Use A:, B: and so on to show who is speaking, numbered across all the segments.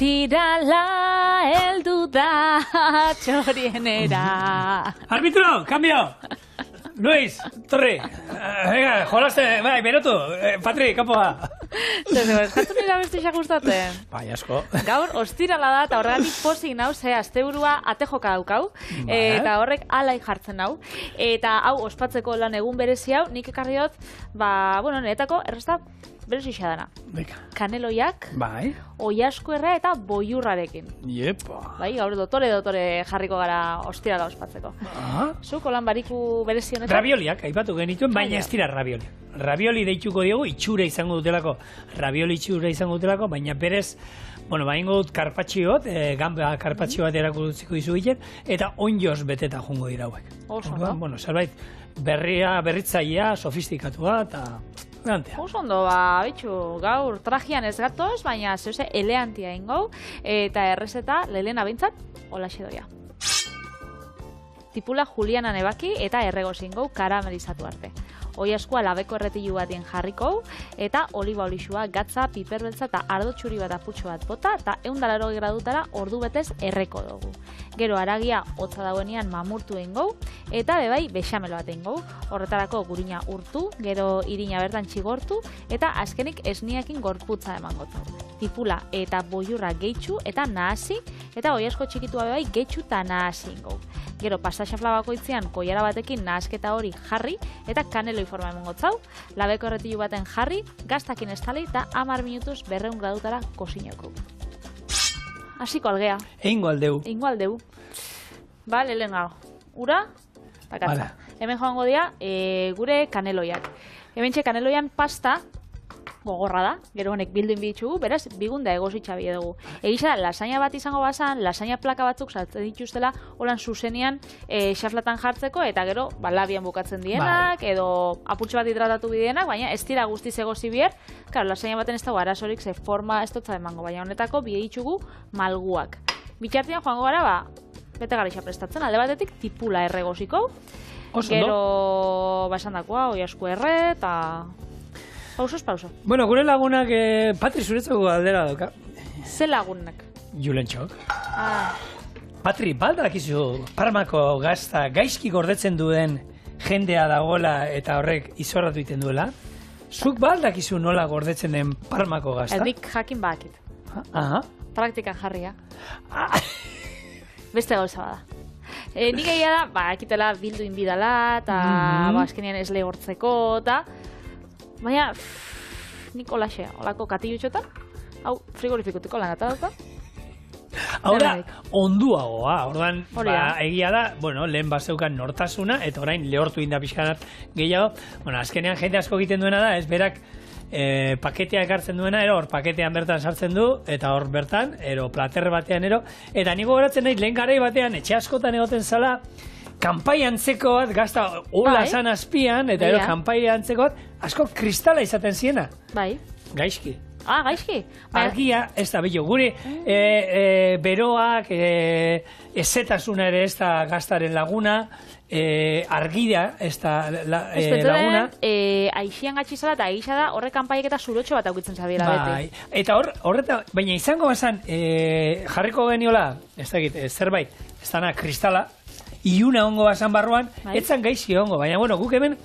A: Ostirala heldu da txorienera.
B: Arbitro, cambio! Luis, torri, venga, jolaste, bai, berotu, Patri, kapoa.
A: Jatu nira bestiak gustatzen.
B: Bai, asko.
A: Gaur, ostirala da, eta horregatik pozik nau, ze asteburua ate joka daukau, eta horrek alai jartzen nau. Eta hau, ospatzeko lan egun berezi hau, nik ekarri dut, niretako erresta berezi dana. Kaneloiak,
B: bai,
A: oiasko erra eta boiurrarekin.
B: Iepa.
A: Bai, gaur dotore jarriko gara ostirala ospatzeko. Zuk, holan bariku berezi honetan?
B: Ravioliak, aipatu genituen, baina ez dira ravioli. Ravioli deituko diogu, itxura izango dutelako, ravioli itxura izango dutelako, baina berez, baingo dut karpatxiot, gamba karpatxio bat erakutziko dizu egiten, eta onjoz beteta jongo dira hauek.
A: Oso,
B: zerbait, berritzailea, sofistikatua, eta...
A: Oso ondo, bitxu, gaur trajian ez gatoz, baina zeuze eleantia ingau, eta errezeta lehena bintzat, hola xedoia. Tipula julianan ebaki eta erregoz ingau karamelizatu arte. Oiaskoa labeko erretilu batien jarriko, eta oliba olixua, gatza, piperbeltza eta ardo txuri bat aputxo bat bota, eta 180 gradutara ordu betez erreko dugu. Gero aragia hotza dagoenean mamurtu eingou, eta bebai bexamelo bat eingou. Horretarako gurina urtu, gero irina bertan txigortu, eta azkenik esniakin gorputza emango du. Tipula eta boiurra gehitxu eta nahasi, eta oiasko txikitua bebai gehitxu eta nahasi ingou. Gero pasta xafla bakoitzean koiara batekin nahasketa hori jarri eta kaneloi forma emango zau, labeko erretilu baten jarri, gaztakin estali eta 10 minutuz 200 gradutara kozinoko. Hasiko algea.
B: Eingo aldeu.
A: Bale, lehen gau. Ura, bakatza. Hemen joango dira gure kaneloiak. Hemen kaneloian pasta gogorra da, gero honek bilduin bitxugu, beraz, bigunda egositxa bide dugu. Egisa da, lasaina bat izango bazan, lasaina plaka batzuk saltzen dituztela, holan zuzenian xaflatan jartzeko, eta gero, labian bukatzen dienak, edo apurtxo bat hidratatu bideenak, baina ez dira guztiz egosi bier, claro, lasaina baten ez dago arazorik, ze forma ez dutza emango, baina honetako bide ditxugu malguak. Bitxartian joango gara, bete gara prestatzen, alde batetik tipula erregosiko, gero, esan dakoa, oiasko erre, eta... Pauso.
B: Gure lagunak, Patri, zuretzako galdera dauka.
A: Ze lagunak?
B: Julentxok. Patri, baldakizu Parmako gazta gaizki gordetzen duen jendea dagoela eta horrek izorratu egiten duela? Zuk baldakizu nola gordetzen den Parmako gazta?
A: Nik jakin bakit. Praktikan jarria. Beste gauza bada. Nik egia da, akitela bildu inbidala, eta azkenean ez lehortzeko, eta... Baina, nik olaxea, olako katilutxotan, hau frigorifikutiko lanata dauka.
B: Hau da, onduagoa, ordan, egia da, lehen bazeukan nortasuna, eta orain lehortu inda pixkanat gehiago. Azkenean jende asko egiten duena da, ez berak paketea ekartzen duena, hor paketean bertan sartzen du, eta hor bertan, plater batean, eta niko geratzen nahi, lehen garai batean, etxe askotan egoten zala, kanpai antzeko bat, gazta hola esan azpian, eta kanpai antzeko bat, asko kristala izaten ziena.
A: Bai.
B: Gaizki.
A: Gaizki.
B: Argia, ez da, gure beroak, ezetasuna ere ez da gaztaren laguna, argia ez da laguna.
A: Aixian gatxizala eta egisa da horre kanpaiek eta zurotxo bat aukitzen zabira beti.
B: Eta horreta, baina izango bazan, jarriko geniola, ez da zerbait, ez dana kristala, iuna ongo basan barruan, etzan gaizki ongo, baina guk hemen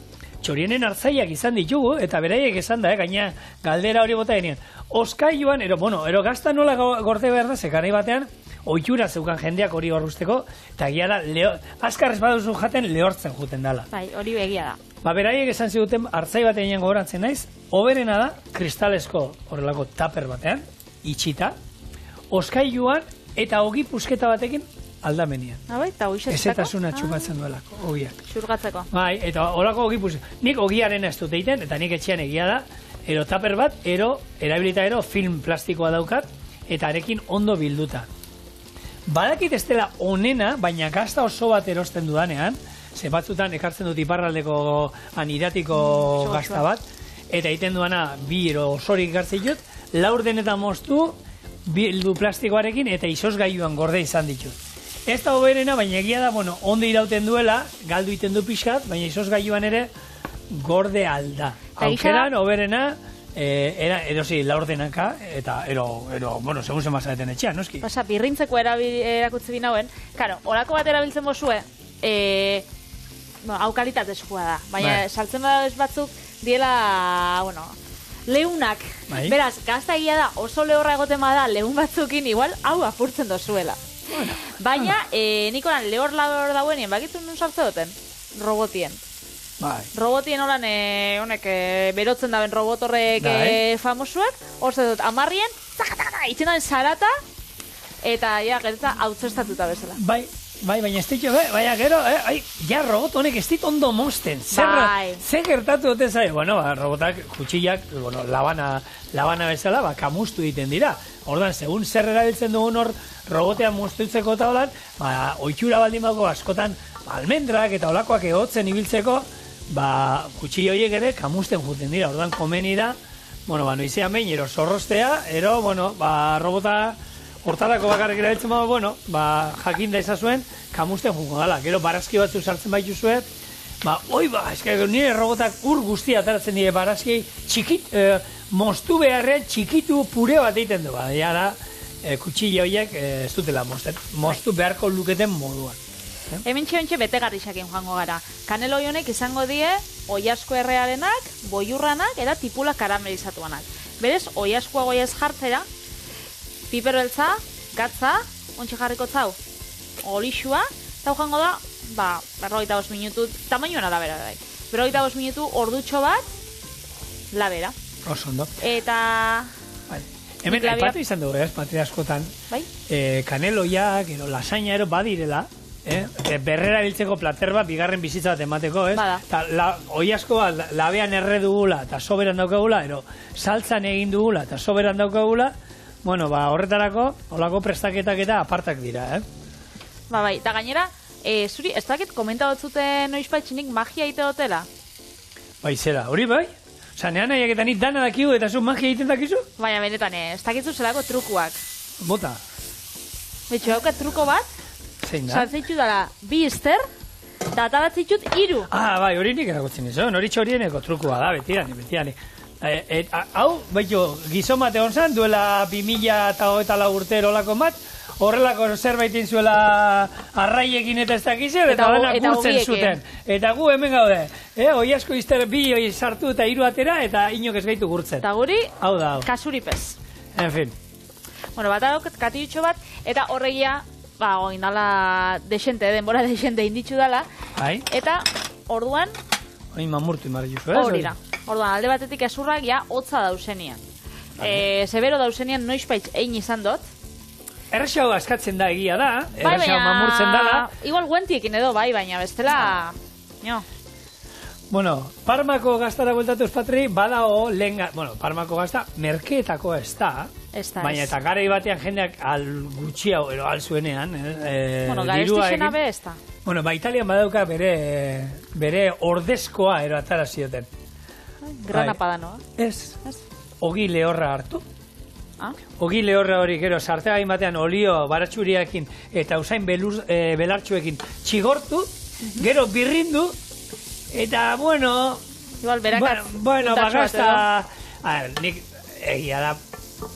B: txorienen hartzaiak izan ditugu, eta beraiek esan da, gaina galdera hori bota genien. Oskailuan, ero gazta nola gorde behar da, zekarai batean, oitura zeukan jendeak hori horruzteko, eta egia da, azkar ez baduzu jaten, lehortzen juten dala.
A: Bai, hori begia da.
B: Beraiek esan ziguten, hartzai batean gogoratzen naiz, oberena da, kristalesko horrelako taper batean, itxita, oskailuan, eta ogi pusketa batekin, aldamenian. Ezetasuna txupatzen duelako, ogiak.
A: Xurgatzeko.
B: Bai, eta holako ogi nik ogiaren ez dut egiten, eta nik etxean egia da, taper bat, erabilita film plastikoa daukat, eta arekin ondo bilduta. Badakit ez dela onena, baina gazta oso bat erosten dudanean, ze batzutan ekartzen dut iparraldeko aniratiko gazta bat, eta egiten duana bi osorik ekartzen dut, laurden eta moztu, bildu plastikoarekin, eta izozgailuan gorde izan ditut. Ez da oberena, baina egia da, ondo irauten duela, galdu iten du pixkat, baina izozgailuan ere gorde alda. Aukeran, oberena, erosi laurdenaka, eta bueno, segun zen mazareten etxean, noski?
A: Pasa, birrintzeko erakutzi binauen, karo, orako bat erabiltzen bozue, hau kalitatezkoa da, baina saltzen bada batzuk diela, bueno, leunak. Beraz, gazta egia da, oso lehorra egoten bada, leun batzukin igual hau apurtzen dozuela. Baina, nikoran lehor dauenien, bakitu nun sartze duten? Robotien. Robotien holan, honek, berotzen daben robot horrek famosuak, horze dut, amarrien, itzen daben zarata, eta, ja, gertza, hau txestatuta bezala.
B: Baina ez ditu, baina gero, ja robot honek ez dit ondo mozten. Zer gertatu dute zai? Bueno, robotak, kutxillak, labana bezala, kamustu egiten dira. Ordan, segun zer erabiltzen dugun hor, robotean moztutzeko eta holan, oitxura baldin bako askotan, almendrak eta olakoak egotzen ibiltzeko, kutxillo horiek ere kamusten juten dira. Ordan, komeni da, bueno, noizean behin, ero zorrostea, ero, bueno, robota hortarako bakarrik erabiltzen bada, bueno, jakin da izazuen, kamusten jungo dala. Gero barazki batzu sartzen baitu zuet, nire robotak ur guztia ataratzen dire barazki, moztu beharrean txikitu pure bat egiten du. Jara, kutxilla horiek ez dutela mozten. Moztu beharko luketen moduan.
A: Hemen txiontxe betegarrixakin joango gara. Kanelo honek izango die, oiasko errearenak, boiurranak, eta tipula karamelizatuanak. Berez, oiaskoa goiaz jartzera, piper beltza, gatza, ontsi jarriko zau, olixua, eta joango da, 45 minutu, tamainoan da bera, 45 minutu ordutxo bat, labera.
B: Oso ondo.
A: Eta...
B: Hemen, aipatu izan dugu, patria askotan, kaneloiak, lasaina badirela, berrera biltzeko plater bat, bigarren bizitza bat emateko, eta oiaskoa labean erre dugula, eta soberan daukagula, saltzan egin dugula, eta soberan daukagula, bueno, horretarako, holako prestaketak eta apartak dira,
A: eta gainera, zuri, ez dakit komenta batzuten noizpaitxinik magia egite dutela?
B: Zera, hori bai? Osa, nean nahiak eta nit dana dakigu eta zu magia egiten dakizu?
A: Baina benetan, ez dakitzu zelako trukuak.
B: Bota.
A: Betxo, haukat truko bat?
B: Zein da?
A: Saltzeitzu dara, 2 izter, eta ataratzitut 3.
B: Bai, hori nik erakutzen izan, hori txorieneko trukua da, betiani. Hau, baito, gizon bat egon zan, duela 2024 urte erolako bat, horrelako zerbait zuela arraiekin eta ez dakize, eta danak gurtzen zuten. Eta gu hemen gaude, oiasko izter 2 sartu eta 3 atera, eta inok ez gaitu gurtzen.
A: Eta guri,
B: hau da,
A: kasuripez.
B: En fin.
A: Bueno, bat adauket katitxo bat, eta horregia, oindala denbora desente inditzu dala, eta orduan...
B: Oin mamurtu imarri juzu,
A: hori da. Orduan, alde batetik ezurrak, hotza dauzenian. Zebero dauzenian noizpaitz egin izan dut.
B: Errexau askatzen da egia da, errexau mamurtzen dala.
A: Igual guentiekin edo, baina bestela...
B: Bueno, Parmako gaztara bueltatuz, Patri, badao lehen... Bueno, Parmako gazta merkeetako ez da. Baina eta garei batean jendeak gutxiago, alzuenean.
A: Bueno, garestixena be ez da.
B: Bueno, Italian badauka bere ordezkoa atara zioten.
A: Grana padanoa.
B: Ez. Ogi lehorra hartu. Ogi lehorra hori gero sartegin batean olio baratxuriakin eta usain belartxuekin txigortu, gero birrindu, eta bueno...
A: Igual berakat...
B: Bueno, gazta... Nik egia da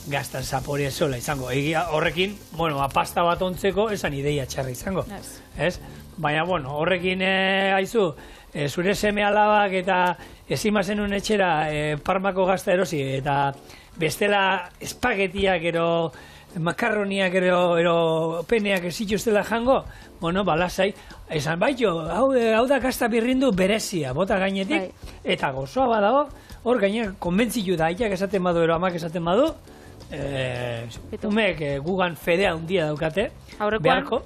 B: gaztan zapori ezola izango. Egia horrekin, bueno, pasta bat ontzeko esan ideia txarra izango. Ez? Baina, bueno, horrekin haizu, zure seme alabak eta ezimazen un etxera Parmako gazta erosi, eta bestela espagetiak ero, makarroniak ero peneak ez zituztela jango, bueno, balasai, esan baito, hau da gazta birrindu berezia, bota gainetik, eta gozoa badago, hor gainean konbentzitu da, aitak esaten badu, ero amak esaten badu, umeek gugan fedea handia daukate, beharko,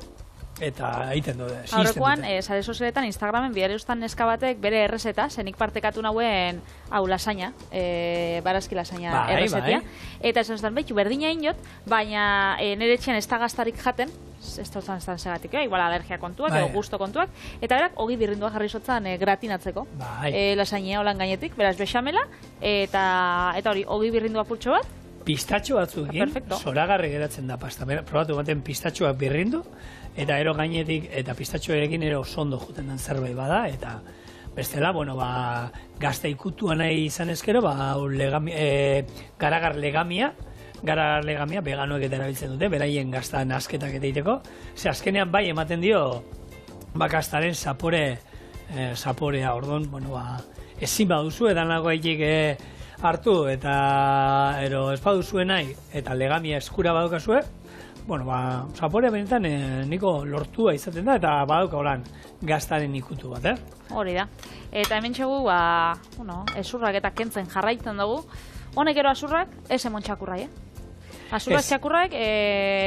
B: eta egiten dute.
A: Aurrekoan, sare sozialetan, Instagramen, bidare ustan neska batek bere errezeta, zenik partekatu nauen hau lasaina, barazki lasaina errezetia. Eta esan zuten, behitu, berdina inot, baina nire etxean ez da gaztarik jaten, ez da uzan ez da segatik, igual alergia kontuak, edo gusto kontuak, eta berak, ogi birrindua jarri zotzan gratinatzeko. Lasaina holan gainetik, beraz bexamela, eta hori, ogi birrindua pultxo bat,
B: pistatxo batzuekin, zoragarri geratzen da pasta. Probatu baten pistatxoak birrindu, eta ero gainetik, eta pistatxoerekin ero oso ondo juten den zerbait bada, eta, bestela, bueno, gazta ikutua nahi izan ezkero, garagar legamia, veganoek eta erabiltzen dute, beraien gazta nasketak eta egiteko. Ze azkenean bai ematen dio, gaztaren zaporea, orduan, bueno, ezin baduzu, edan lago egik hartu, eta ez baduzue nahi, eta legamia eskura badukazue, bueno, zaporea benetan niko lortua izaten da, eta badauka horan gaztaren ikutu bat,
A: Hori da. Eta hemen txegu, esurrak eta kentzen jarraitzen dugu. Honek ero asurrak, ez emon txakurrai, Asurrak txakurrak,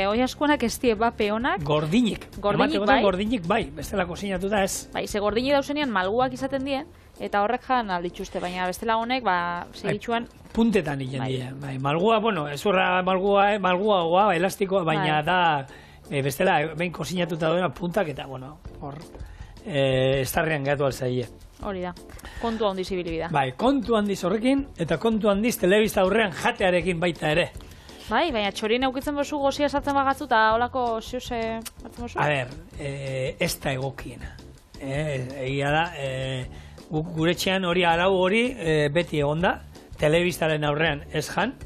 A: oi askuanak ez die bape honak.
B: Gordinik. Gordinik bai, bestelako sinatuta ez.
A: Bai, ze gordinik dauzenean malguak izaten die, eta horrek jan alditxuste, baina bestela honek, segitxuan...
B: Puntetan egin die. Bai, malgua, bueno, ezurra malgua, elastikoa, baina da, bestela, behin kosinatuta duena puntak, eta, bueno, hor, estarrean gatu alzaie.
A: Hori da, kontu handiz ibili da.
B: Bai, kontu handiz horrekin, eta kontu handiz telebista aurrean jatearekin baita ere.
A: Bai, baina txorin eukitzen bozu gozia sartzen bagatzu, eta holako ziuze hartzen bozu?
B: A ber, ez da egokiena. Egia da, gure txean hori arau hori beti egonda, telebistaren aurrean ez jan,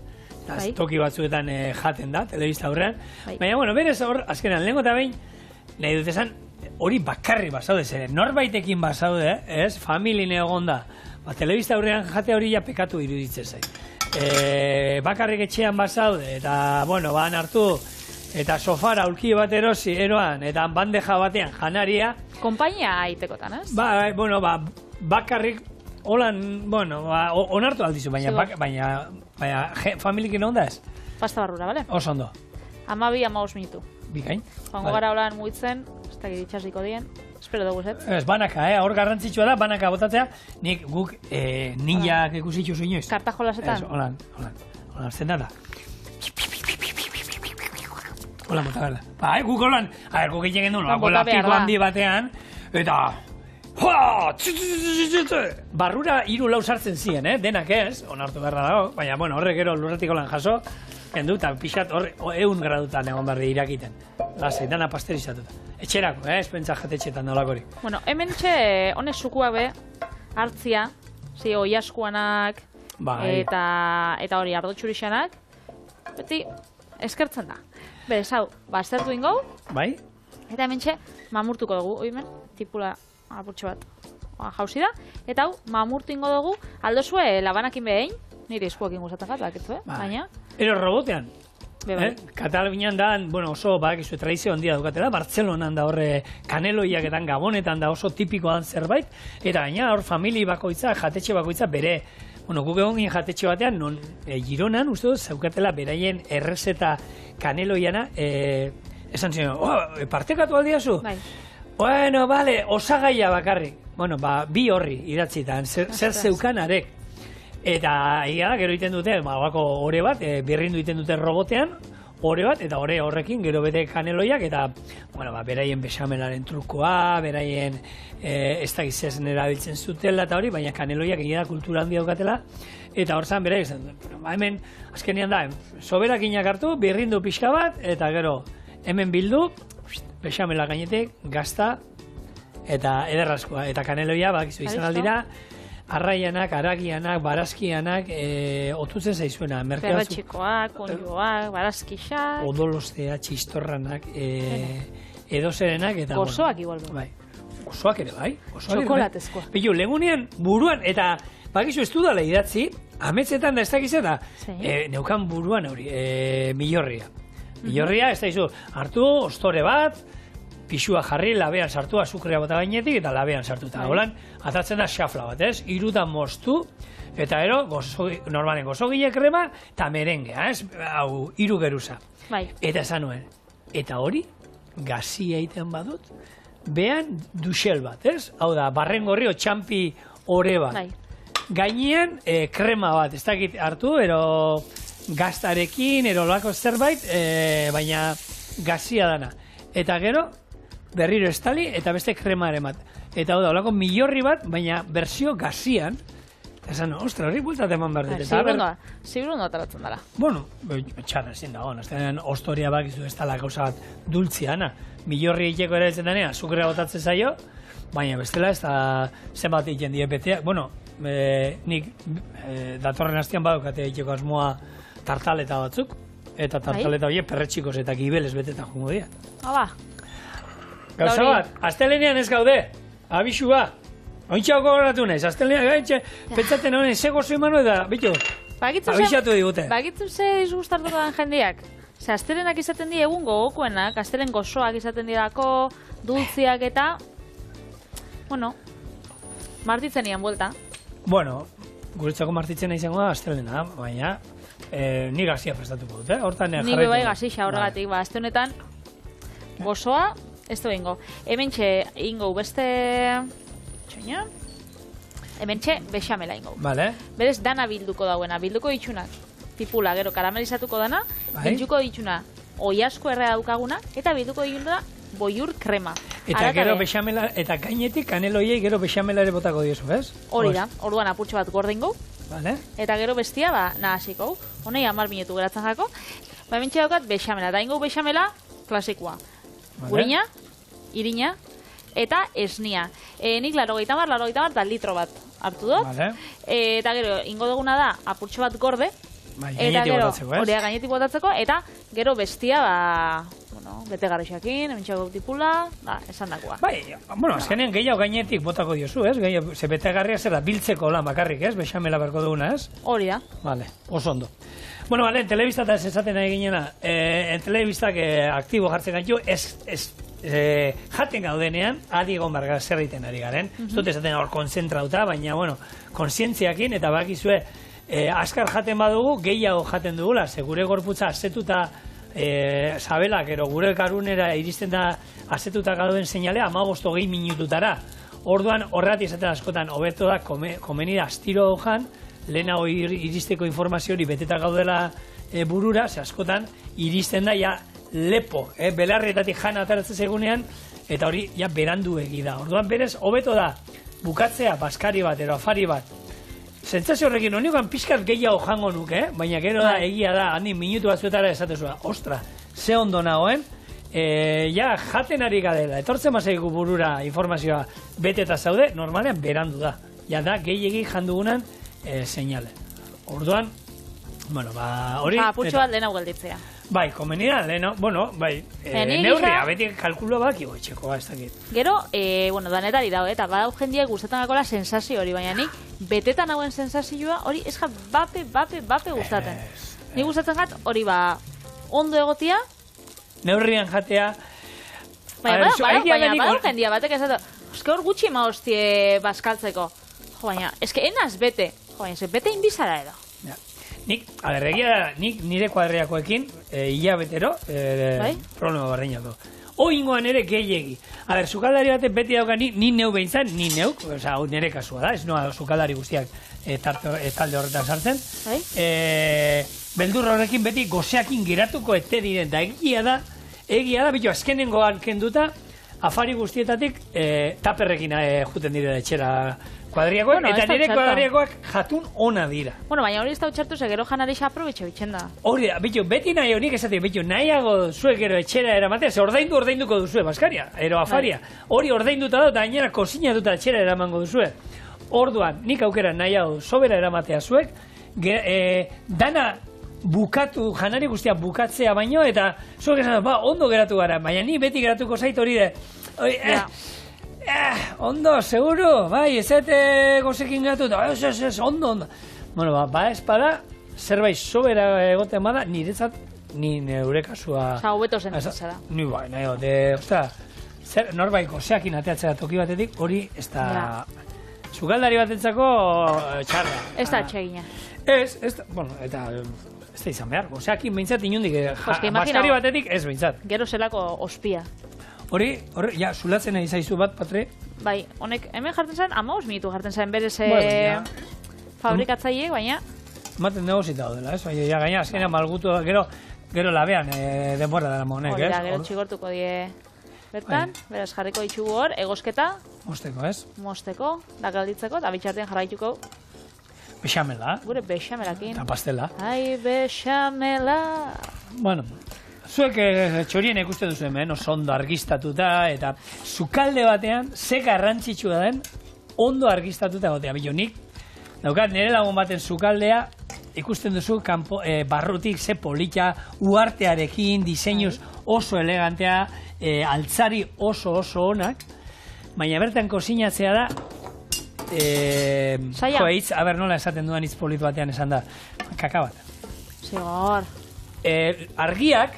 B: toki batzuetan jaten da, telebista aurrean. Baina, bueno, berez hor, azkenan, lehenko eta behin, nahi dut esan, hori bakarri basaude, zeren norbaitekin basaude, ez, familien egonda, telebista aurrean jate hori ja pekatu iruditzen zait. Bakarrik etxean basaude, eta, bueno, hartu, eta sofara aulki bat erosi, eroan, eta bandeja batean janaria.
A: Kompainia aitekotan, ez?
B: Bueno, bakarrik, holan, bueno, onartu aldizu, baina familikin onda ez?
A: Pasta barrura, bale?
B: Oso ondo.
A: 12-15 minutu.
B: Bikain.
A: Joango gara holan mugitzen, ez da itxasiko dien, espero dugu zet.
B: Ez, banaka, hor garrantzitsua da, banaka botatzea, nik guk ninjak ikusitxu inoiz.
A: Kartajolasetan?
B: Ez, holan, zen da. Holan bota behar da. Guk holan, guk egin genuen, lapiko handi batean, eta... Barrura 3-4 sartzen ziren, denak ez, onartu beharra dago, baina, bueno, horrek gero lurretik holan jaso, kendu, eta pixat hor 100 gradutan egon barri irakiten. Lasai, dana pasterizatuta. Etxerako, espentsa jatetxetan daulakori.
A: Bueno, hemen txe, honek sukuak be, hartzia, oi askuanak, eta hori ardotxurixanak, beti eskertzen da. Berez, hau, baztertu ingau, eta hemen txe, mamurtuko dugu, oimen, tipula apurtxo bat jauzi da, eta hau, mamurtu ingo dugu, aldozue labanakin behin, nire eskuakin guzatzen bat, baketzu, baina...
B: Ero robotean. Katalunian da, bueno, oso badakizu tradizio handia daukatela, Bartzelonan da horre kaneloiaketan, Gabonetan da oso tipikoa dan zerbait, eta gaina hor famili bakoitza, jatetxe bakoitza bere, bueno, guk egon ginen jatetxe batean, non Gironan, uste dut, zaukatela beraien errezeta kaneloiana, esan ziren, partekatu aldiazu?
A: Bai.
B: Bueno, vale, osagaia bakarrik. Bueno, 2 horri idatzitan, zer zeukan arek. Eta egia da, gero iten dute, ore bat, birrindu iten dute robotean, ore bat, eta ore horrekin, gero bete kaneloiak, eta, bueno, beraien besamelaren trukoa, beraien ez da gizezen erabiltzen zutela, eta hori, baina kaneloiak egia da kultura handi daukatela, eta hor zan bera izan dut. Hemen, azkenean da, soberakinak hartu, birrindu pixka bat, eta gero, hemen bildu, besamela gainetik, gazta, eta ederrazkoa, eta kaneloia, bakizu izan aldira, arraianak, aragianak, barazkianak, otutzen zaizuena.
A: Perretxikoak, onjoak, barazkixak...
B: Odolostea, txistorranak, edozerenak, eta...
A: Gozoak igual du.
B: Bai. Gozoak ere, bai.
A: Txokolatezkoa.
B: Bilu, legunean, buruan, eta bakizu ez dudala idatzi, ametzetan da ez dakiz eta neukan buruan hori, milorria. Milorria, ez da izu, hartu, ostore bat, pixua jarri, labean sartu, azukrea bota gainetik, eta labean sartu. Eta holan, atatzen da xafla bat, ez? 3 moztu, eta ero, normalen gozogile krema, eta merengue, ez? Hau, 3 geruza. Eta esan nuen, eta hori, gazia egiten badut, behan duxel bat, ez? Hau da, barrengorri o txampi ore bat. Gainean, krema bat, ez dakit hartu, ero gaztarekin, ero lako zerbait, baina gazia dana. Eta gero, berriro estali eta beste kremaren bat. Eta hau da, olako milorri bat, baina bersio gazian, Esan, ostra, hori bultat eman behar dut.
A: Ziburundo ataratzen dara.
B: Bueno, txarra ezin dago, azkenean ostoria bakizu ez dala gauza bat dultziana. Milorri egiteko erabiltzen denean, azukrea botatzen zaio, baina bestela ez da zenbat egiten die beteak. Bueno, nik datorren hastian badukate egiteko asmoa tartaleta batzuk, eta tartaleta horiek perretxikos eta gibelez betetan jungo dira.
A: Aba.
B: Gauza bat, astelenean ez gaude, abisua. Ointxako goratu nahiz, astelenean gaitxe, pentsaten honen ze gozo emano eta, bitu, abisatu digute.
A: Bagitzu ze izgustartuko den jendiak? Ze astelenak izaten di egun gogokoenak, astelen gozoak izaten dirako, dulziak eta, bueno, martitzen ian buelta.
B: Bueno, guretzako martitzen izango da astelena, baina ni gazia prestatuko dut, hortan jarraitu.
A: Ni bai gazixa horregatik, aste honetan gozoa, ez du ingo. Hementxe ingo beste... Txoina? Hementxe bexamela ingo.
B: Vale.
A: Berez dana bilduko dauena, bilduko ditxunak. Tipula, gero karamelizatuko dana, bilduko ditxuna oiasko errea daukaguna, eta bilduko ditxuna boiur krema.
B: Eta gero bexamela, eta gainetik kaneloiei gero bexamela ere botako diozu, ez?
A: Hori da, orduan apurtxo bat gordingo.
B: Vale.
A: Eta gero bestia, nahasiko. Honei 10 minutu geratzen jako. Hementxe daukat bexamela, da ingo bexamela klasikoa. Gurina, irina, eta esnia. Nik 80 da litro bat hartu dut.
B: Vale.
A: Eta gero, ingo duguna da, apurtxo bat gorde. Eta gero, hori gainetik botatzeko, eta gero bestia, bete garrixakin, hementxako tipula, esan dakoa.
B: Bai, bueno, azkenean gehiago gainetik botako diozu, ez? Ze bete garria zer da, biltzeko lan bakarrik, ez? Bexamela berko duguna, ez?
A: Hori da.
B: Vale, oso ondo. Bueno, vale, telebista eta ez esaten nahi ginena, telebistak aktibo jartzen gaitu, jaten gaudenean, adi egon barga zer egiten ari garen. Ez dut esaten hor konzentrauta, baina, bueno, konsientziakin, eta bakizue, askar jaten badugu, gehiago jaten dugula, ze gure gorputza azetuta sabelak, ero gure karunera iristen da azetuta gauden seinalea, 15-20 minututara. Orduan, horreat izaten askotan, hobeto da, komeni da astiro jan, lehenago iristeko informazio hori beteta gaudela burura, ze askotan iristen da ja lepo, belarrietatik jana ataratzen zegunean, eta hori ja berandu egi da. Orduan berez, hobeto da, bukatzea baskari bat, ero afari bat. Zentzazio horrekin, honikoan pixkat gehiago jango nuke, baina gero da, egia da, handi minutu batzuetara esatezua, ostra, ze ondo nagoen, ja jaten ari gadela, etortzen mazaigu burura informazioa beteta zaude, normalean berandu da. Ja da, gehiegi jandugunan seinale. Orduan, bueno, hori...
A: Putxo bat lehenago gelditzea.
B: Bai, komeni da, bueno, bai, neurria, beti kalkulo baki goitxekoa, ez dakit.
A: Gero, bueno, danetari dago, eta badau jendiek gustatzen gakola sensazio hori, baina nik betetan hauen sensazioa hori ez ja bape gustatzen. Nik gustatzen gat hori ondo egotia. Neurrian
B: jatea.
A: Baina, badau jendia batek ez eske hor gutxi ema hostie bazkaltzeko. Jo, baina, eske enaz bete. Jo, baina, bete inbizara edo.
B: Nik nire kuadriakoekin, hilabetero, problema bardinako. Oingoan ere gehiegi. Sukaldari batek beti dauka ni neu behintzan, ni neuk, nire kasua da, ez noa sukaldari guztiak talde horretan sartzen. Beldur horrekin beti gozeakin geratuko ete diren, da egia da, bitu azkenengoan kenduta, afari guztietatik taperrekin juten dire etxera kuadriakoak, eta nire kuadriakoak jatun ona dira.
A: Bueno, baina hori ez da utxartu ze gero janari aprobetxe bitxen da.
B: Hori da, bitu, beti nahi honik esatik, bitu, nahiago zuek gero etxera eramatea, ze ordainduko duzue baskaria, ero afaria. Hori ordainduta da, eta gainera kozinatuta etxera eramango duzue. Orduan, nik aukera nahiago sobera eramatea zuek, dana bukatu, janari guztia bukatzea baino, eta zuek esan, ondo geratu gara, baina ni beti geratuko zait hori de, ondo, seguro, bai, ezete gozekin gatu, ez, ondo. Bueno, espada, zerbait sobera egoten bada, niretzat, ni neure kasua...
A: Osa, hobeto zentzera.
B: Ni bai, nahi, norbait gozeakin ateatzea toki batetik, hori ez da... Sukaldari batentzako txarra.
A: Ez da txegina.
B: Bueno, eta... Ez da izan behar, gozeakin behintzat inundik, baskari batetik ez behintzat.
A: Gero zelako ospia.
B: Hori, ja, zulatzen nahi zaizu bat, Patre?
A: Bai, honek, hemen jartzen zen, 15 minutu jartzen zen berez fabrikatzaileek, baina...
B: Maten negozita dela, ez? Ja, gaina, azkenean malgutu, gero labean denbora dara monek, ez?
A: Hori da, gero txigortuko die bertan, beraz jarriko ditugu hor, egosketa.
B: Mosteko, ez?
A: Mosteko, da galditzeko, eta bitxartean jarraituko.
B: Bexamela.
A: Gure bexamelakin.
B: Eta pastela.
A: Ai, bexamela.
B: Bueno, zuek txorien ikusten duzu hemen, oso ondo argistatuta, eta sukalde batean, ze garrantzitsua den, ondo argistatuta egotea. Bilo, nik, daukat, nire lagun baten sukaldea, ikusten duzu barrutik ze polita, uartearekin, diseinuz oso elegantea, altzari oso onak, baina bertan kozinatzea da, nola esaten duan hitz polit batean esan da, kaka bat.
A: Zigor.
B: Argiak,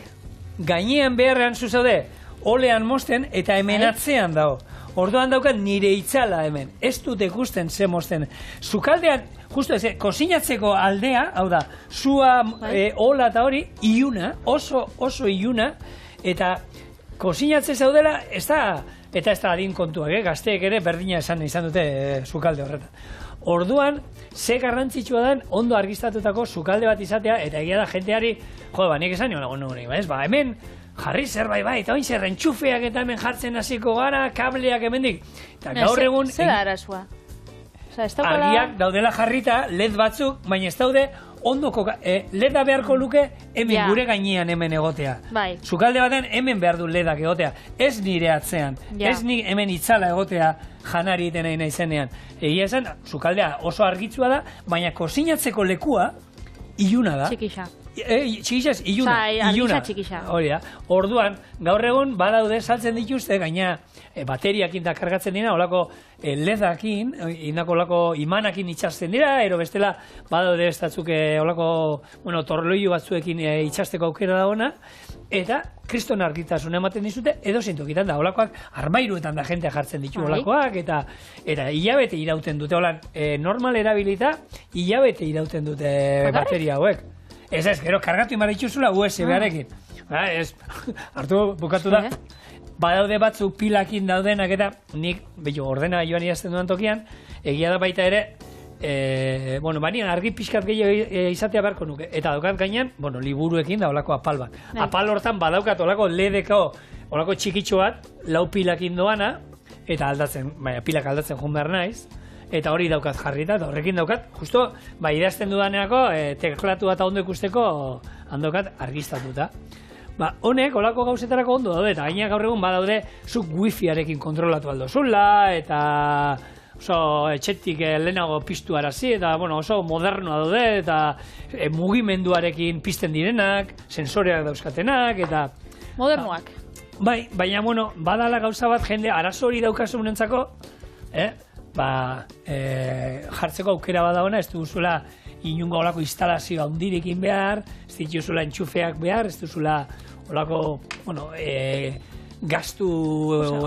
B: gainean beharrean zuzaude, olean mosten eta hemen atzean dago. Orduan daukat nire itzala hemen. Ez dut ikusten ze mosten. Sukaldean, justu ez, kozinatzeko aldea, hau da, sua, ola eta hori, iluna, oso iluna, eta kozinatze zaudela, ez da adin kontuak, gazteek ere berdina izan dute sukalde horretan. Orduan, ze garrantzitsua den ondo argistatutako sukalde bat izatea, eta egia da jenteari, nik esan hemen jarri zerbait eta oin zer entxufeak eta hemen jartzen hasiko gara, kableak hemendik. Eta gaur egun...
A: Zer da arazua?
B: Argiak daudela jarrita, LED batzuk, baina ez daude ondoko, LEDa beharko luke hemen gure gainean hemen egotea. Sukalde baten hemen behar du LEDak egotea, ez nire atzean, ez ni hemen itzala egotea janari iten nahi zenean. Egia esan, sukaldea oso argitzua da, baina kozinatzeko lekua iluna da.
A: Txikisa.
B: Txikisaz, iluna. Hori da. Orduan, gaur egun badaude saltzen dituzte, gaina bateriakin da kargatzen dira, olako ledakin, olako imanakin itxasten dira, ero bestela badaude bestatzuk olako torloiu batzuekin itxasteko aukera da ona, eta kriston argitasun ematen dizute, edo zintokitan da, olakoak armairuetan da jentea jartzen ditu olakoak, eta hilabete irauten dute, normal erabilita, hilabete irauten dute bateria hauek. Ez, gero, kargatu imara itxuzula USB-arekin. Ez, hartu bukatu da. Badaude batzuk pilakin daudenak eta nik, ordena joan idazten duan tokian, egia da baita ere, banian argi pixkat gehiago izatea beharko nuke. Eta daukat gainean, liburuekin da olako apal bat. Apal hortan badaukat olako ledeko, olako txikitxo bat, lau pilakin doana, eta aldatzen, pilak aldatzen joan behar naiz. Eta hori daukat jarrita, eta horrekin daukat, justo, idazten dudaneako, teklatu bat ondo ikusteko, handokat argistatuta. Honek, olako gauzetarako ondo daude, eta gainak gaur egun badaude, zuk wifi-arekin kontrolatu aldo zula, eta oso etxetik lehenago piztu arazi, eta oso modernoa daude, eta mugimenduarekin pizten direnak, sensoreak dauzkatenak, eta...
A: Modernoak.
B: Baina, badala gauza bat jende arazo hori daukasunentzako, jartzeko aukera badagoena, ez duzula inungo olako instalazioa hundirekin behar, ez dituzula entxufeak behar, ez duzula olako, gastu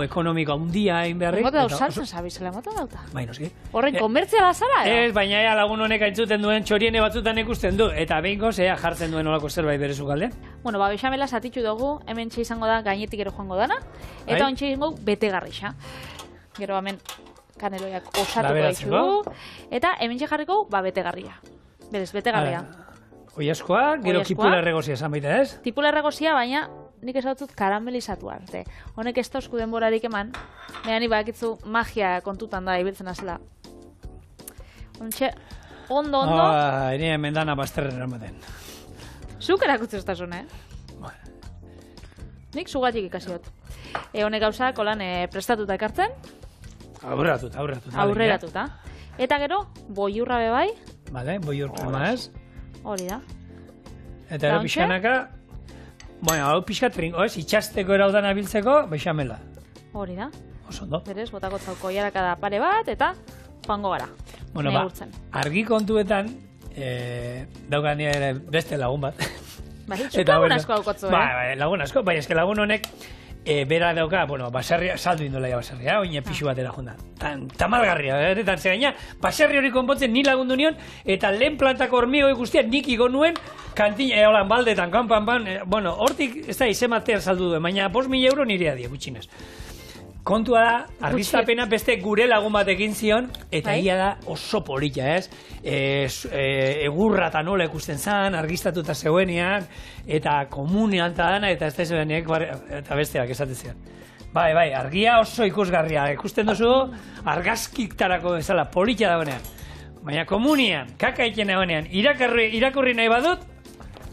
B: ekonomiko hundia egin beharrik.
A: Mota dau saltzen zabizela, mota dauta.
B: Noski.
A: Horren komertziala zara,
B: Ez, baina lagun honek aintzuten duen txoriene batzutan ikusten du, eta behinko jartzen duen olako zerbait bere sukaldean.
A: Bexamela zatitxu dugu, hemen izango da, gainetik ero joango dana, eta ontsa izango betegarrixa. Gero hemen kaneloiak osatuko ditugu, eta hemen jarriko betegarria. Berez, betegarria.
B: Oiaskoa, gero tipula erregozia esan baita, ez?
A: Tipula erregozia, baina nik esautut karamelizatu arte. Honek ez dauzku denborarik eman, baina ni bakitzu magia kontutan da ibiltzen azela. Ontxe, ondo.
B: Ene hemen dana bazterren eramaten.
A: Zuk erakutzu estasun, Nik zugatik ikasiot. Honek gauzak holan prestatuta ekartzen. Aurreratuta. Eta gero, boiurra bebai.
B: Bale, boiur krema ez.
A: Hori da.
B: Eta gero pixkanaka, hau pixkat trinko, ez, itxasteko eraudan abiltzeko, bexamela.
A: Hori da.
B: Osondo.
A: Berez, botako zauko jarakada pare bat, eta joango gara.
B: Argi kontuetan, daukan nire beste lagun bat.
A: Lagun asko haukotzu,
B: lagun asko, eske lagun honek, bera dauka, baserria, saldu indola ja baserria, oine pixu batera jonda. Tamalgarria, eta gaina, baserri hori konpontzen ni lagundu nion, eta lehen plantako hormigo guztiak nik igo nuen, kantina, holan baldetan, kanpan, hortik, ez da, izematean saldu duen, baina 5.000 euro nire adia, gutxinez. Kontua da, argiztapena beste gure lagun batekin zion, eta ia da oso polita, ez? Egurra eta nola ikusten zan, argiztatuta zeuenean, eta komunean eta dana, eta ez da zeuenek, eta besteak esaten zion. Bai, argia oso ikusgarria, ikusten duzu, argazkiktarako bezala, polita dagoenean. Baina komunian, kaka egiten egonean, irakurri nahi badut,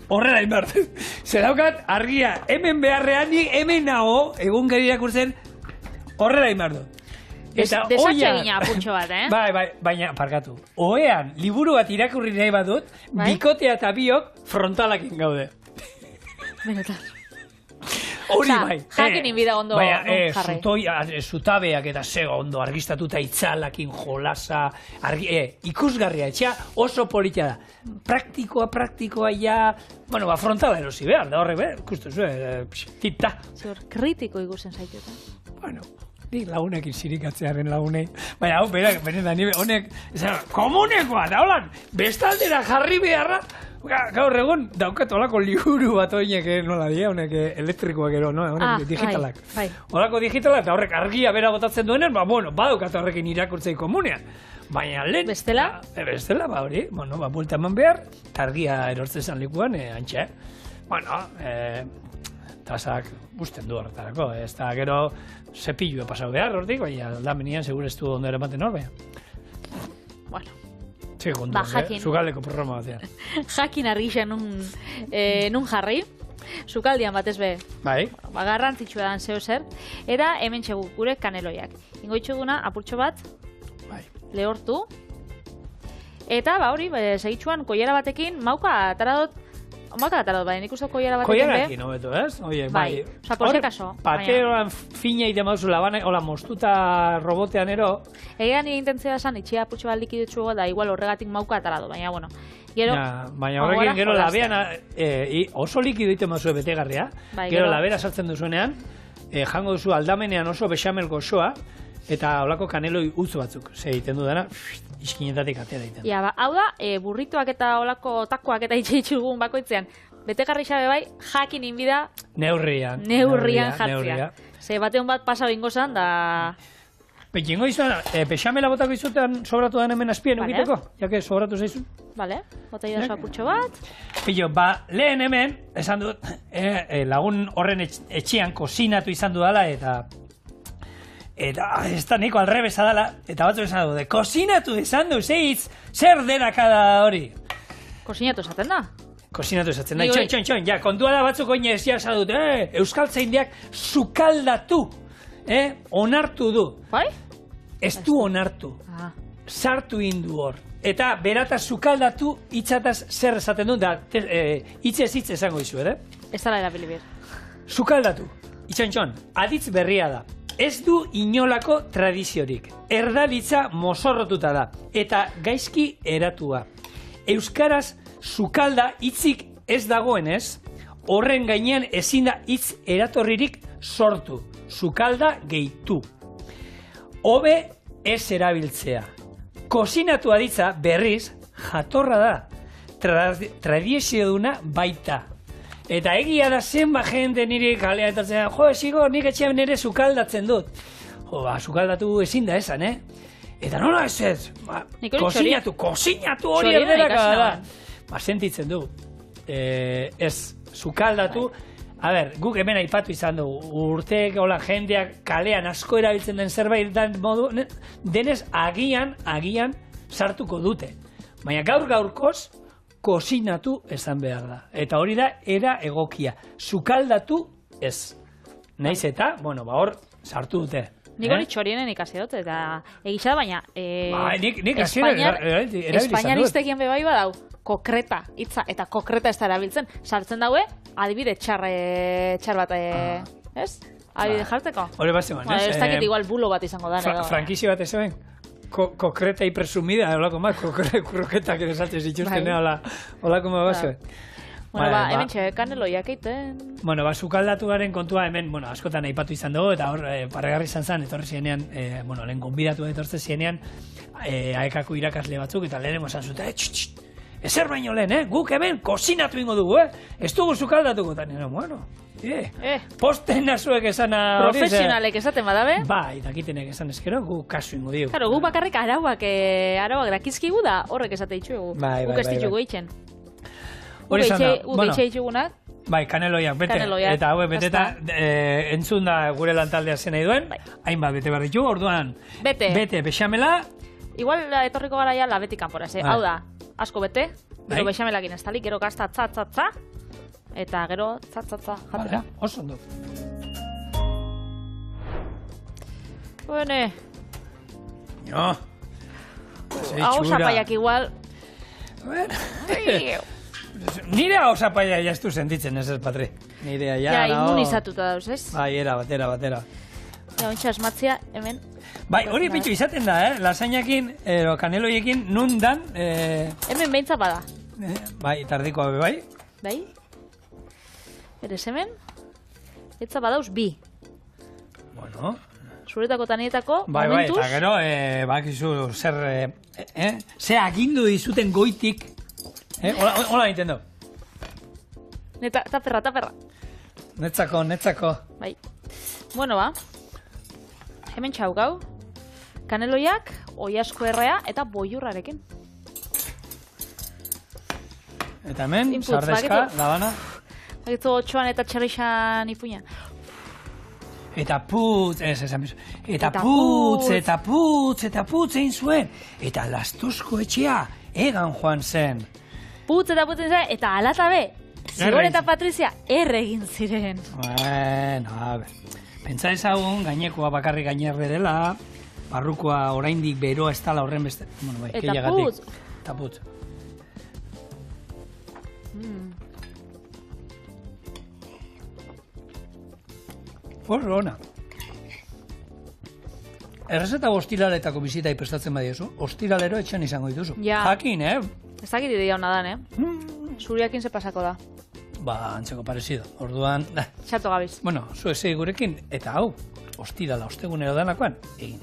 B: horrela inbar. Zer daukat, argia, hemen beharrean, ni hemen nago, egun gari irakurtzen, horrela inbar dut.
A: Desatxe gina apurtxo bat,
B: Bai, baina, parkatu. Oean, liburu bat irakurri nahi badut, bikotea eta biok frontalakin gaude.
A: Benetan.
B: Hori bai.
A: Jakin inbida ondo jarri.
B: Zutabeak eta zego ondo argistatuta itzalakin jolasa, ikusgarria, etxea oso politia da. Praktikoa ja, bueno, frontala erosi behar, da horrek, ikustu zuen, tita.
A: Zor, kritiko ikusten zaituta.
B: Bueno, nik lagunekin zirikatzearen lagunei. Baina, hau, benetan, honek, komunekoa, da holan, bestaldera jarri beharra, gaur egun daukat olako liburu bat oinek, nola dira, honek elektrikoak ero, no? Honek digitalak. Olako digitalak, eta horrek argia bera botatzen duenen, bueno, badaukat horrekin irakurtzei komunean. Baina lehen...
A: Bestela?
B: Bestela, hori, bueno, buelta eman behar, eta argia erortzen likuan, antxe. Bueno, tasak usten du horretarako, ez da gero zepilloa pasau behar hortik, baina aldamenian segure ez du ondo ere maten hor,
A: Bueno.
B: Zukaldeko programa batean.
A: Jakin argixen nun jarri. Zukaldian batez be.
B: Bai.
A: Garrantzitsua dan zeo zer. Era hemen txegu gure kaneloiak. Ingo itxeguna apurtxo bat.
B: Bai.
A: Lehortu. Eta hori, segitxuan koiera batekin mauka ataradot. Bai, nik uste koiera batekin be.
B: Koierakin, hobeto, ez? Oie, bai.
A: Osa, por si acaso.
B: Pateoan fina ite mauzu labana, hola, mostuta robotean ero.
A: Egan nire intentzia esan, itxea apurtxo bat likidutxu da, igual horregatik mauka atarado, baina, bueno.
B: Baina horrekin gero labean, oso likido ite mauzu betegarria, gero labera sartzen duzuenean, jango duzu aldamenean oso bexamel goxoa, eta holako kaneloi utzu batzuk, egiten du dena, iskinetatik atera egiten.
A: Hau da, burritoak eta holako takoak eta itxeitxugun bakoitzean, betegarri xabe bai, jakin inbida...
B: Neurrian
A: jatzia. Ze batean bat pasa bingo zan, da...
B: Betingo izan, bexamela botako izutean sobratu den hemen azpien egiteko? Jake, sobratu zaizun?
A: Bale, bota idazu apurtxo bat.
B: Pillo, lehen hemen, esan dut, lagun horren etxean kozinatu izan dudala, eta ez da niko alrebesa dela, eta batzu esan dut, kozinatu izan du, zer derakada hori?
A: Kozinatu esaten da?
B: Kozinatu esaten da, txon, ja, kontua da batzuk oine ez esan dut, Euskal Zaindiak sukaldatu, onartu du.
A: Bai?
B: Ez du onartu, sartu indu hor. Eta berata sukaldatu hitzataz zer esaten du, da hitzez esango izu,
A: Ez dara erabilibir.
B: Sukaldatu, itxontxon, aditz berria da. Ez du inolako tradiziorik. Erdalitza mozorrotuta da. Eta gaizki eratua. Euskaraz sukalda hitzik ez dagoenez, horren gainean ezin da hitz eratorririk sortu. Sukalda gehitu. Hobe ez erabiltzea. Kozinatu aditza berriz jatorra da. Tradizio duna baita. Eta egia da zenba jende niri kalea etortzen, esigo, nik etxean nire sukaldatzen dut. Sukaldatu ezin da esan, Eta nola ez? Kozinatu hori erderakada da. Sentitzen du. Ez, sukaldatu. A ber, guk hemen aipatu izan du, urteek hola jendeak kalean asko erabiltzen den zerbait modu, denez agian sartuko dute. Baina gaurkoz, kozinatu esan behar da. Eta hori da, era egokia. Sukaldatu ez. Naiz eta, hor, sartu dute.
A: Nik hori txorienen ikasi dut, eta egisa baina...
B: Nik
A: Espainiaristekien bebai badau, kokreta, hitza, eta kokreta ez da erabiltzen. Sartzen daue, adibide txar bat, ez? Adibide jarteko.
B: Hori bat zeman, ez?
A: Ez dakit igual bulo bat izango da.
B: Frankizio bat ez zemen? Kokreta y presumida, holako ma, kroketak ere saltzen zituzten, holako ma bat zemen.
A: Hemen kaneloiak eiten.
B: Sukaldatu garen kontua hemen, askotan aipatu izan dugu, eta hor, parregarri izan zen, etorri zienean, lehen gonbidatu etortzen zienean, aekako irakasle batzuk, eta lehenengo esan zuten, ezer baino lehen, guk hemen kozinatu ingo dugu, ez dugu sukaldatuko, eta nire, posten nazuek esan hori.
A: Profesionalek esaten badabe?
B: Bai, dakitenek esan ezkero, guk kasu ingo dugu.
A: Guk bakarrik arauak dakizkigu da, horrek esate itxugu. Guk ez ditugu eitzen.
B: Hori esan da,
A: Eitxe itxugunak?
B: Bai, kaneloiak, bete. Eta hauek beteta, entzun da gure lantaldea zen nahi duen, hainbat bete behar ditugu, orduan, bete bexamela,
A: igual etorriko gara ja labetik kanpora, hau da, asko bete, gero
B: Bai.
A: bexamelakin estali, gero gazta tza, eta gero tza, jatera.
B: Oso ondo.
A: Bene,
B: No.
A: hau zapaiak igual...
B: Nire hau zapaia jaztu sentitzen, ez Patri. Nire
A: Ja, immunizatuta dauz, ez?
B: Bai, batera.
A: Ja, ontsa esmatzia, hemen...
B: Bai, hori pitu izaten da, lasainakin, kaneloiekin, nun dan...
A: Hemen behintzat bada.
B: Bai, tardikoa be bai.
A: Bai? Eres hemen? Behintzat badauz bi.
B: Bueno...
A: Zuretako eta nietako,
B: Bai,
A: momentuz...
B: eta gero, bakizu zer... Ze agindu dizuten goitik... Hola egiten du.
A: Taperra.
B: Netzako.
A: Bai. Bueno, ba. Hemen txaukau. Kaneloiak, oiasko errea eta boiurrarekin.
B: Eta hemen,
A: Inputs,
B: sardezka,
A: bakitu.
B: labana.
A: Bakitu otxoan eta txerrixan ipuña.
B: Eta putz, eta putz egin zuen. Eta lastuzko etxea, egan joan zen.
A: Putz eta alatabe. Zigor eta Patrizia erregin ziren.
B: Bueno, a ver. Pentsa ezagun, gainekoa bakarrik gainerre dela, barrukoa oraindik beroa ez dala horren beste. Bueno, bai,
A: Eta putz.
B: Eta putz. Oso ona. Errezeta ostiraletako bizitai prestatzen badiozu, ostiralero etxan izango dituzu.
A: Ja.
B: Jakin,
A: Ez dakit ideia hona dan, Zuriakin ze pasako da.
B: Ba, antzeko parecido. Orduan,
A: Txato gabiz.
B: bueno, zu ezei gurekin, eta hau, ostirala, ostegunero danakoan, egin.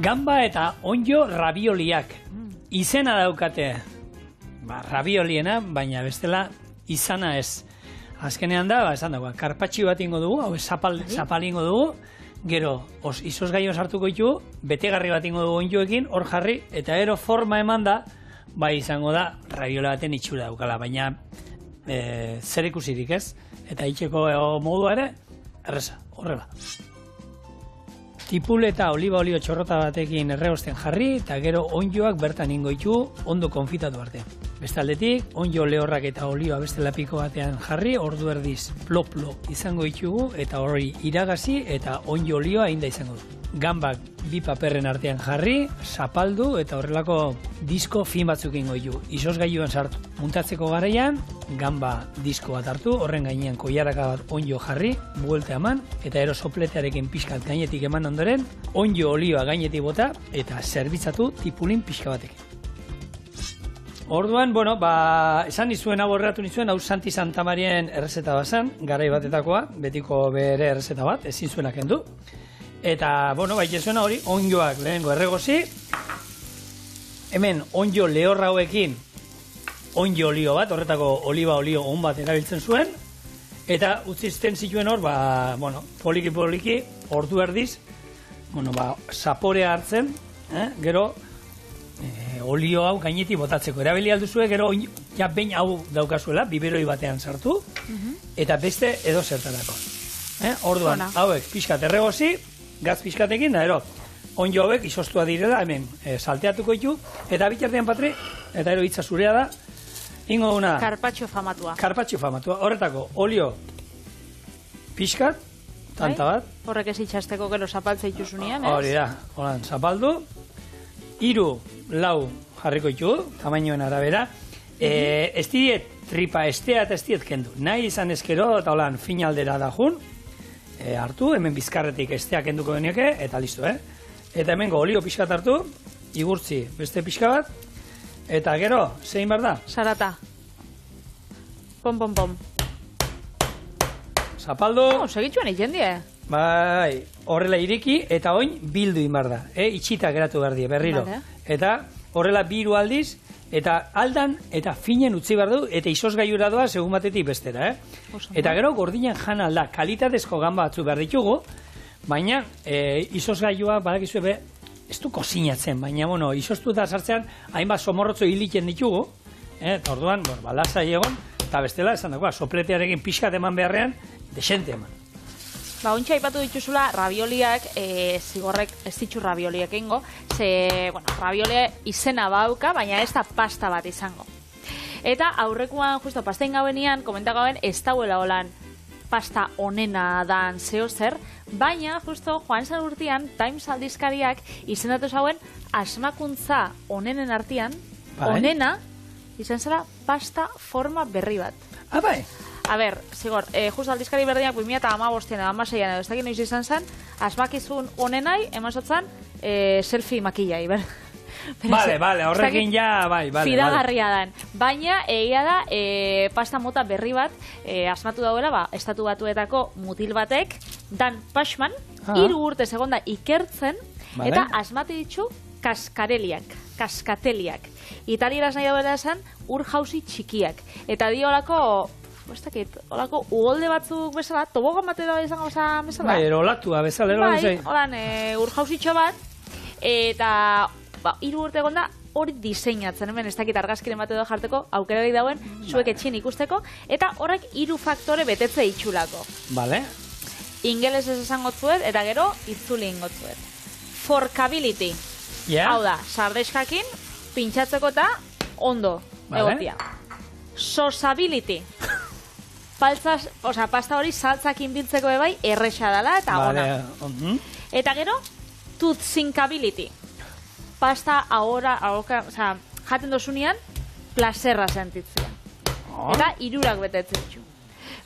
B: Gamba eta onjo rabioliak. Izena daukate. Ba, rabioliena, baina bestela izana ez. Azkenean da, esan dagoa, karpatxi bat ingo dugu, hau zapal ingo dugu, gero, izozgaio sartuko ditu, betegarri bat ingo dugu onjoekin, hor jarri, eta ero forma eman da, bai izango da, rabiola baten itxura daukala, baina zer ikusirik ez, eta itxeko modua ere, erreza, horrela. Tipul eta oliba olio txorrota batekin erreosten jarri, eta gero onjoak bertan ingo ditu, ondo konfitatu arte. Bestaldetik, onjo lehorrak eta olioa beste lapiko batean jarri, ordu erdiz plo-plo izango ditugu, eta hori iragazi eta onjo olioa inda izango du. Gambak bi paperren artean jarri, zapaldu eta horrelako disko fin batzuk ingo ditu. Izozgailuan sartu. Muntatzeko garaian, gamba disko bat hartu, horren gainean koiaraka bat onjo jarri, buelte eman, eta ero sopletearekin pixkat gainetik eman ondoren, onjo olioa gainetik bota, eta zerbitzatu tipulin pixka batekin. Orduan, bueno, esan nizuen hau horretu nizuen, hau Santi Santamarien errezeta bazan, garai batetakoa, betiko bere errezeta bat, ezin zuena kendu. Eta, bueno, zuena hori, onjoak lehenengo erregozi, hemen onjo lehorra hauekin, onjo olio bat, horretako oliba olio on bat erabiltzen zuen, eta utzizten zituen hor, poliki, ordu erdiz, zaporea hartzen, gero, olio hau gainetik botatzeko. Erabili alduzue, gero ja behin hau daukazuela, biberoi batean sartu, eta beste edo zertarako. Orduan, hauek pixkat erregozi, gaz pixkatekin, da ero, onjo hauek izostua direla, hemen salteatuko ditu, eta bitartean Patri, eta ero hitza zurea da, ingo duna...
A: Karpatxo famatua.
B: Karpatxo famatua. Horretako, olio pixkat, tanta bat.
A: Horrek ez itxasteko gero zapaltza ituzunean, ez?
B: Hori da, horan zapaldu, 3-4 jarriko ditu, tamainoen arabera. Ez diet tripa estea eta ez diet kendu. Nahi izan ezkero, eta holan finaldera da jun, hartu, hemen bizkarretik estea kenduko denieke, eta listo, Eta hemengo olio pixkat hartu, igurtzi beste pixka bat, eta gero, zein behar da?
A: Sarata. Pom.
B: Zapaldu.
A: Segitxuan egin die.
B: Bai, horrela ireki, eta oin bildu inbar da. Itxita geratu behar die, berriro.
A: Vale.
B: Eta horrela biru aldiz, eta aldan, eta finen utzi behar du, eta izozgaiura doa segun batetik bestera, Eta gero, gordinan jan alda, kalitatezko gamba batzu behar ditugu, baina izozgailua badakizue be, ez du kozinatzen, baina, bueno, izostu eta sartzean, hainbat somorrotzo hiliten ditugu, eta orduan, lasai egon, eta bestela, esan dagoa, sopletearekin pixkat eman beharrean, desente eman.
A: Ontsa aipatu dituzula, ravioliak, zigorrek ez ditu ravioliak egingo, raviolia izena bauka, baina ez da pasta bat izango. Eta aurrekoan, justo pastein gabenean, komenta gaben, ez dauela holan pasta onena dan zeo zer, baina, justo, joan zen urtean, Times aldizkariak izendatu zauen asmakuntza onenen artean, onena, izan zela pasta forma berri bat.
B: Bai?
A: A ber, zigor, justo aldizkari berdinak 2015 edo 2016 edo ez dakit noiz izan zen, asmakizun onenai, emazotzan, selfie makillai, ber?
B: Vale, horrekin ja, bai.
A: Fidagarria dan. Baina, egia da, pasta mota berri bat, asmatu dauela, estatu batuetako mutil batek, Dan Pashman, 3 urte segonda ikertzen, eta asmatu ditu kaskateliak. Italieraz nahi dauela esan, ur jauzi txikiak. Eta di olako ugolde batzuk bezala, tobogan bat edo izango bezala.
B: Bai, erolatua bezala.
A: Bai, holan, ur jauzitxo bat, eta 3 urte egonda hori diseinatzen, hemen ez dakit argazkiren bat edo jarteko, aukerarik dauen, zuek etxin ikusteko, eta horrek 3 faktore betetze itxulako.
B: Vale.
A: Ingeles ez esango zuet, eta gero itzuli ingo zuet. Forkability. Hau da, sardexkakin, pintxatzeko eta ondo egotia. Sosability. Pasta hori saltzakin biltzeko bai, erresa dela eta ona. Eta gero, toothsinkability. Pasta jaten dozunean, plazerra sentitzea. Eta 3 betetzen ditu.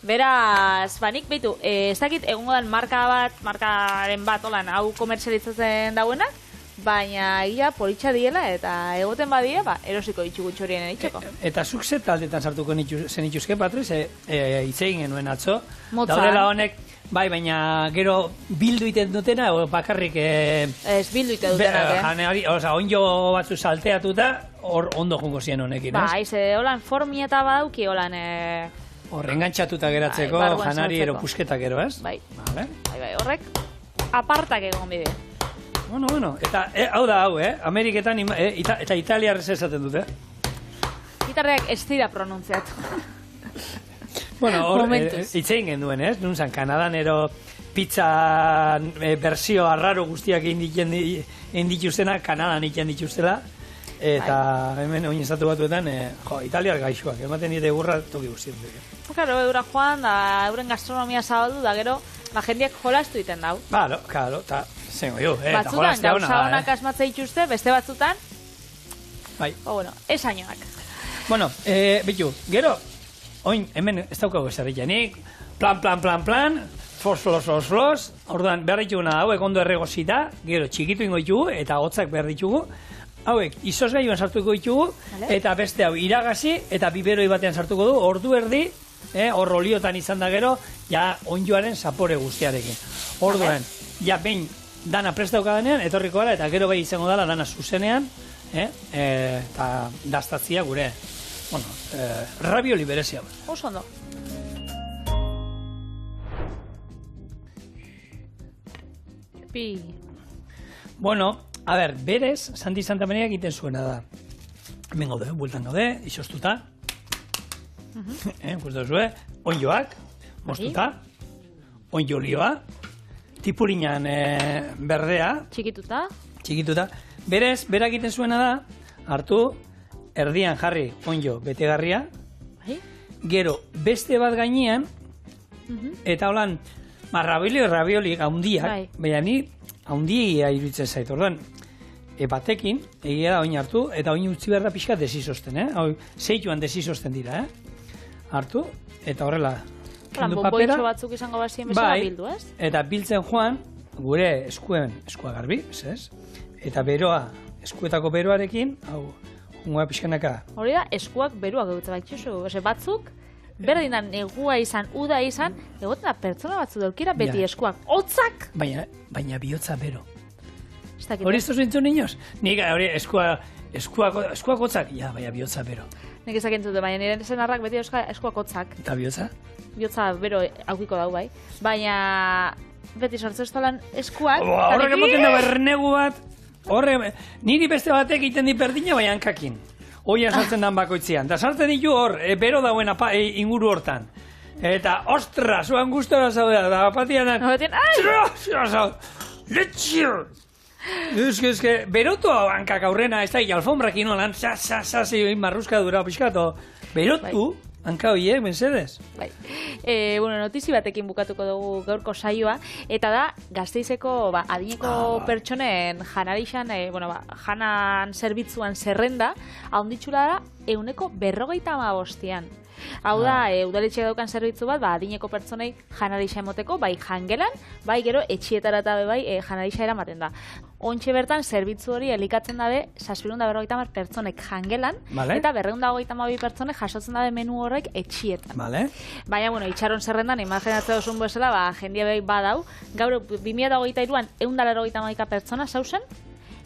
A: Beraz, nik behitu, ez dakit egongo dan markaren bat, hau komertzializatzen dauenak, baina ia politxa diela eta egoten badie, erosiko ditugu txorien itxeko.
B: Eta zuk ze taldetan sartuko zen itxuzke, Patriz, itzegin genuen atzo.
A: Motzan.
B: Daudela honek, bai, baina gero bildu iten dutena, bakarrik...
A: Ez bildu iten dutenak,
B: onjo batzu salteatuta, hor ondo jungo ziren honekin, ez?
A: Bai, holan formi eta badauki, holan...
B: Hor engantzatuta geratzeko, janari eropusketak ero, ez?
A: Bai, horrek apartak egon bide.
B: Bueno, eta hau da hau, Ameriketan eta italiarrez esaten dute.
A: Gitarreak ez dira pronuntziatu.
B: Bueno, hor, itzein genduen, ez? Nuntzan, Kanadan ero pizza versio arraro guztiak egin dituztena, Kanadan egin dituztela. Eta hemen oin estatu batuetan, italiar gaixoak, ematen dite gurra toki guztien.
A: Claro, eura joan, da euren gastronomia zabaldu, da gero, jendeak jolastu iten dau.
B: Claro, eta zengo jo, eta
A: batzutan,
B: jolastea hona.
A: Gauza honak asmatze dituzte, beste batzutan,
B: bai.
A: Esainoak.
B: Bueno, bitu, gero, oin, hemen ez daukago eserrikenik, plan, flos, orduan behar dituguna hauek ondo erregozita, gero txikitu ingo ditugu, eta hotzak behar ditugu, hauek izozgailuan sartuko ditugu, eta beste hau iragazi, eta biberoi batean sartuko du, ordu erdi, hor oliotan izan da gero, ja onjoaren zapore guztiarekin. Orduan, ja behin dana prestauka denean, etorriko gara, eta gero bai izango dela dana zuzenean, eta daztatzia gure, ravioli berezia.
A: Oso ondo.
B: Bueno, a ber, berez, Santi Santamaria egiten zuena da. Hemen gaude, bueltan gaude, izostuta. Guztu zuen, onjoak, moztuta, onjolioa, tipurinan berdea. Txikituta. Berez, berak egiten zuena da, hartu, erdian jarri onjo betegarria, gero beste bat gainean, eta holan, ravioli haundiak, baina ni haundia iruditzen zait, orduan, batekin, egia da oin hartu, eta oin utzi behar da pixka desizosten, zeituan desizosten dira, hartu, eta horrela, kendu papera.
A: Bonboitxo batzuk izango bazien bezala bildu, ez?
B: Eta biltzen joan, gure eskua garbi, ez? Eta beroa, eskuetako beroarekin, hau, jungoa pixkanaka.
A: Hori da, eskuak beroak egutzen baitxuzu, batzuk, berdinan negua izan, uda izan, egoten da pertsona batzu daukira beti eskuak. Hotzak!
B: Baina bihotza bero. Hori ez tozu entzun niños? Nik hori eskuak hotzak, baina bihotza bero.
A: Nik ezak entzute, baina nire zenarrak beti eskuak hotzak.
B: Eta bihotza?
A: Bihotza bero aukiko dau bai. Baina beti sortzu ez tolan eskuak.
B: Horrek emoten da bernegu bat. horre, niri beste batek egiten di berdina, baina hankakin. Oia sartzen dan bakoitzean. Da sartzen ditu hor, bero dauen inguru hortan. Eta, ostra, zuan gustora zaudea, da apatian... Letxio! Eske, berotu hankak aurrena, ez da, alfombrak inoan, marruzka dura pixkato. Berotu, hanka hoiek, bensedez.
A: Bai. Notizi batekin bukatuko dugu gaurko saioa, eta da, Gasteizeko adineko pertsonen janarixan, janan zerbitzuan zerrenda, haunditxula da, 155. Hau da, udaletxeak daukan zerbitzu bat, adineko pertsonei janarixa emoteko, bai jangelan, bai gero etxietara eta bai janarixa eramaten da. Ontxe bertan, zerbitzu hori elikatzen dabe 750 pertsonek jangelan, eta 232 pertsonek jasotzen dabe menu horrek etxietan. Baina, itxaron zerrendan, imaginatzea osun bezala, jendia bai badau, gaur 2023an 181 pertsona zauzen,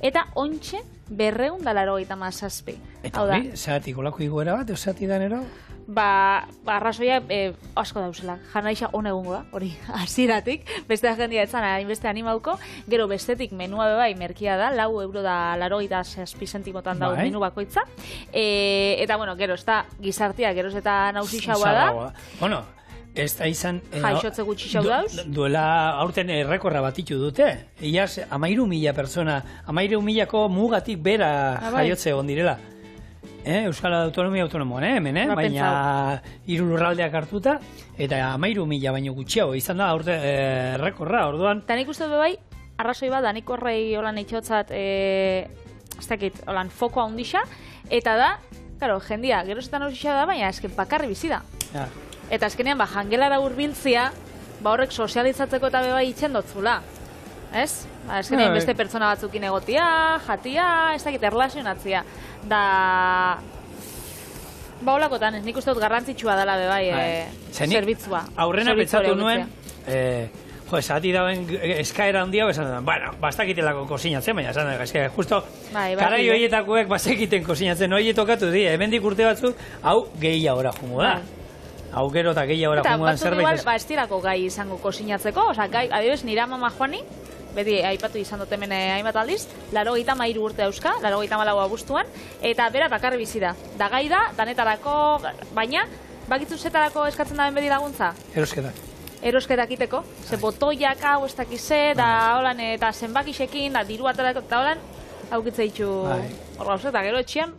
A: eta ontxe 287.
B: Eta hori, zeratik olako iguera bat, zeratik danero?
A: Arrazoia asko dauzela. Janaixa hona egungo da, hori, hasieratik. Beste jendia etzan, hainbeste animauko. Gero bestetik menua bebai merkia da, €4 da 87 zentimotan dago menu bakoitza. Eta, gero, ez da gizartia, geroz eta nausixaua da.
B: Bueno, ez da izan...
A: Jaixotze gutxi xau dauz.
B: Duela aurten errekorra batitu dute. Iaz, 13.000 persona, 13.000ko mugatik bera jaiotze egon direla. Euskal Autonomoan, hemen, baina hiru lurraldeak hartuta, eta 13.000 baino gutxiago izan da aurte errekorra, orduan.
A: Eta nik uste bai, arrazoi bat, da nik horrei holan eitxotzat, ez dakit, holan fokoa hundixa, eta da, karo, jendia, gerozetan hausixa da, baina esken bakarri bizi da. Eta azkenean, jangelara hurbiltzia, horrek sozializatzeko eta bebai itxen dotzula. Ez? Azkenean beste pertsona batzukin egotia, jatia, ez dakit, erlazionatzia. Da... Olakotan, nik uste dut garrantzitsua dela bebai zerbitzua.
B: Aurrena pentsatu nuen, esati dauen eskaera handia, bastakitelako kosinatzen, baina esan da, justo, karai horietakoek bastakiten kosinatzen, hori tokatu di, hemendik urte batzuk, hau gehiagora jungo da. Hau gero eta gehiagora jungo da zerbait.
A: Eta batzuk ez dirako gai izango kosinatzeko, adibes, nire amama joani, beti aipatu izan dut hemen hainbat aldiz, 83 urte dauzka, 84 abuztuan, eta bera bakarri bizi da. Da gai da, danetarako, baina, bakitzu zetarako eskatzen da bedi laguntza?
B: Erosketak.
A: Erosketak iteko, ze botoiak hau ez dakize, da holan, eta zenbakixekin, da diru atarako, eta holan, haukitze ditu hor gauz, eta gero etxian,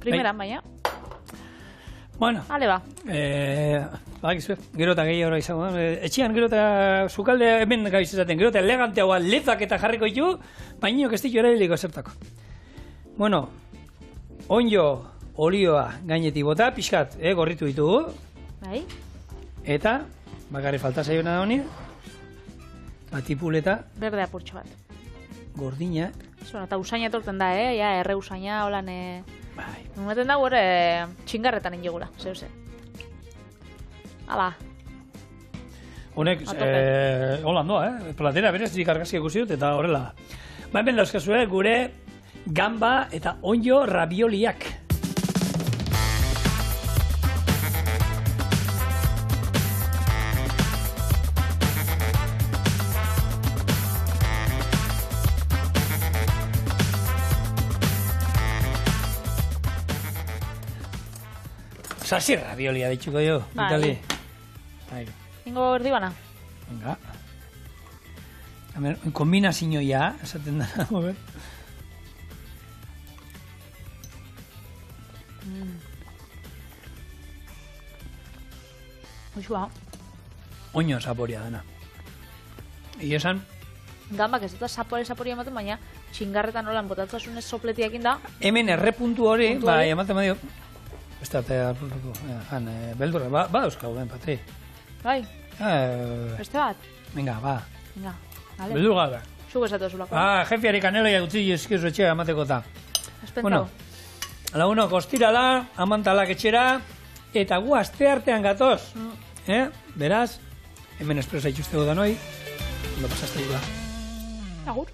A: primeran, baina.
B: Bueno.
A: Ale ba.
B: Gero eta gehiago izango da. Etxean gero eta sukalde hemen gaiz esaten. Gero eta eleganteagoa lezak eta jarriko ditu, baino ez ditu erabiliko zertako. Bueno, onjo olioa gainetik bota, pixkat, gorritu ditugu.
A: Bai.
B: Eta, bakarri falta zaiona da honi, batipuleta.
A: Berde apurtxo bat.
B: Gordina.
A: Eta usaina etorten da, erre usaina, holan...
B: Bai.
A: Numeten da gore txingarretan ingegula, zeuze. Hala.
B: Honek, holan doa, platera berez dikargazki ikusi dut eta horrela. Hemen dauzkazue gure gamba eta onjo ravioliak. Sasi raviolia ditxuko jo, Itali.
A: Ingo erdibana?
B: Venga. Kombinazioa, esaten da.
A: Oixua.
B: Oño zaporia dana. Ige esan?
A: Gambak ez dut zapore ematen, baina txingarretan holan botatzasunez sopletiakin da.
B: Hemen errepuntu hori, ematen badio. Ez da, beldurra, ba euskau, Patri.
A: Bai? Beste bat?
B: Venga, ba.
A: Venga, ale.
B: Beldur gara.
A: Zuk esatu zulako.
B: Jefiari kaneloia gutzi eskizu etxea emateko eta.
A: Espentau.
B: Bueno, lagunok ostirala, amantalak etxera, eta gu aste artean gatoz. Beraz, hemen espresa itxustego da noi, ondo pasaste dira.
A: Agur.